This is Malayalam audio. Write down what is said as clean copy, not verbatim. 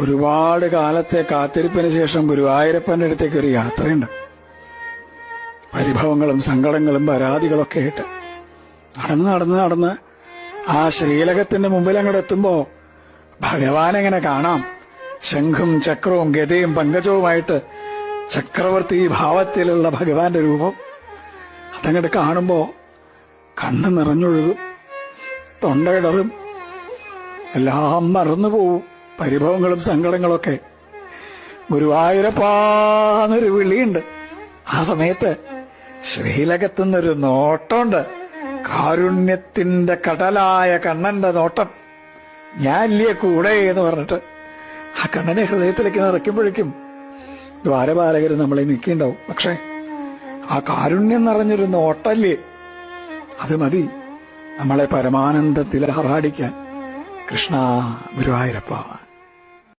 ഒരുപാട് കാലത്തെ കാത്തിരിപ്പിന് ശേഷം ഗുരുവായൂരപ്പന്റെ അടുത്തേക്ക് ഒരു യാത്രയുണ്ട്. പരിഭവങ്ങളും സങ്കടങ്ങളും പരാതികളൊക്കെ ആയിട്ട് നടന്ന് ആ ശ്രീലകത്തിന്റെ മുമ്പിൽ അങ്ങോട്ട് എത്തുമ്പോ ഭഗവാൻ എങ്ങനെ കാണാം. ശംഖും ചക്രവും ഗദയും പങ്കജവുമായിട്ട് ചക്രവർത്തി ഭാവത്തിലുള്ള ഭഗവാന്റെ രൂപം അതങ്ങോട്ട് കാണുമ്പോ കണ്ണ് നിറഞ്ഞൊഴുകും, തൊണ്ടയിടറും, എല്ലാം മറന്നുപോവും. പരിഭവങ്ങളും സങ്കടങ്ങളൊക്കെ. ഗുരുവായൂരപ്പാന്നൊരു വിളിയുണ്ട്. ആ സമയത്ത് ശ്രീലകത്തുനിന്നൊരു നോട്ടമുണ്ട്. കാരുണ്യത്തിന്റെ കടലായ കണ്ണന്റെ നോട്ടം. ഞാനില്ലേ കൂടെ എന്ന് പറഞ്ഞിട്ട് ആ കണ്ണനെ ഹൃദയത്തിലേക്ക് നിറയ്ക്കുമ്പോഴേക്കും ദ്വാരപാലകർ നമ്മളെ നിൽക്കിണ്ടാവും. പക്ഷെ ആ കാരുണ്യം നിറഞ്ഞൊരു നോട്ടല്ലേ, അത് മതി നമ്മളെ പരമാനന്ദത്തിൽ ആറാടിക്കാൻ. കൃഷ്ണ ഗുരുവായൂരപ്പ.